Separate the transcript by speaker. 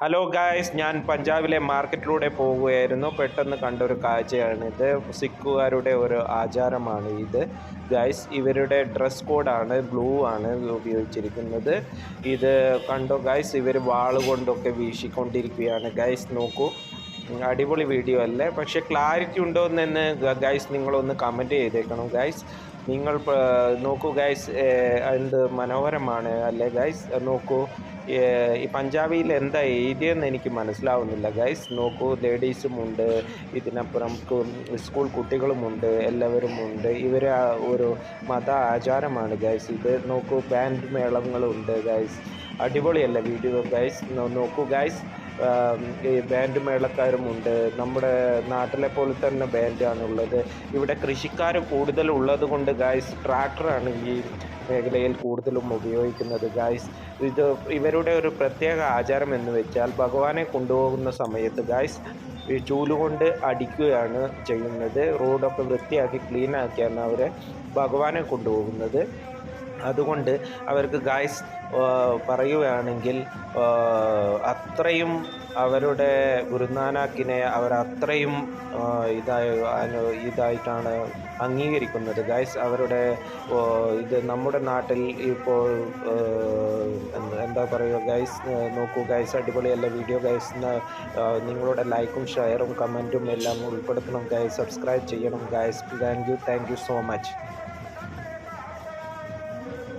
Speaker 1: Hello guys, ഞാൻ പഞ്ചാബിലെ മാർക്കറ്റിലൂടെ പോവുകയായിരുന്നു. പെട്ടെന്ന് കണ്ടൊരു കാഴ്ചയാണിത്. സിഖുകാരുടെ ഒരു ആചാരമാണ് ഇത് ഗായ്സ്. ഇവരുടെ ഡ്രസ് കോഡാണ്, ബ്ലൂ ആണ് ഉപയോഗിച്ചിരിക്കുന്നത്. ഇത് കണ്ടോ ഗായ്സ്, ഇവർ വാൾ കൊണ്ടൊക്കെ വീശിക്കൊണ്ടിരിക്കുകയാണ് ഗായ്സ്. നോക്കൂ, അടിപൊളി വീഡിയോ അല്ലേ? പക്ഷേ ക്ലാരിറ്റി ഉണ്ടോയെന്ന് ഗായ്സ് നിങ്ങളൊന്ന് കമൻറ്റ് ചെയ്തേക്കണം ഗായ്സ്. നിങ്ങൾ നോക്കൂ ഗായ്സ്, എന്ത് മനോഹരമാണ് അല്ലേ ഗായ്സ്? നോക്കൂ, ഈ പഞ്ചാബിയിൽ എന്താ എഴുതിയെന്ന് എനിക്ക് മനസ്സിലാവുന്നില്ല ഗൈസ്. നോക്കൂ, ലേഡീസും ഉണ്ട്, ഇതിനപ്പുറം സ്കൂൾ കുട്ടികളുമുണ്ട്, എല്ലാവരും ഉണ്ട്. ഇവർ ഒരു മത ആചാരമാണ് ഗൈസ് ഇത്. നോക്കൂ, ബാൻഡ് മേളങ്ങളുണ്ട് ഗൈസ്. അടിപൊളിയല്ല വീഡിയോ ഗൈസ്? നോക്കൂ ഗൈസ്, ഈ ബാൻഡ് മേളക്കാരുമുണ്ട്. നമ്മുടെ നാട്ടിലെ പോലെ തന്നെ ബാൻഡാണുള്ളത്. ഇവിടെ കൃഷിക്കാർ കൂടുതലുള്ളത് കൊണ്ട് ഗൈസ് ട്രാക്ടറാണ് ഈ മേഖലയിൽ കൂടുതലും ഉപയോഗിക്കുന്നത് ഗായ്സ്. ഇവരുടെ ഒരു പ്രത്യേക ആചാരം എന്ന് വെച്ചാൽ ഭഗവാനെ കൊണ്ടുപോകുന്ന സമയത്ത് ഗായ്സ് ഈ ചൂലുകൊണ്ട് അടിക്കുകയാണ് ചെയ്യുന്നത്. റോഡൊക്കെ വൃത്തിയാക്കി ക്ലീനാക്കിയാണ് അവരെ ഭഗവാനെ കൊണ്ടുപോകുന്നത്. അതുകൊണ്ട് അവർക്ക് ഗായ്സ് പറയുകയാണെങ്കിൽ അത്രയും അവരുടെ ഗുരുനാനാക്കിനെ അവർ അത്രയും ഇതായിട്ടാണ് അംഗീകരിക്കുന്നത് ഗായ്സ്. അവരുടെ ഇത് നമ്മുടെ നാട്ടിൽ ഇപ്പോൾ എന്താ പറയുക ഗൈസ്? നോക്കൂ ഗൈസ്, അടിപൊളിയല്ല വീഡിയോ ഗൈസ്? നിങ്ങളുടെ ലൈക്കും ഷെയറും കമൻറ്റും എല്ലാം ഉൾപ്പെടുത്തണം ഗൈസ്. സബ്സ്ക്രൈബ് ചെയ്യണം guys. Thank you so much.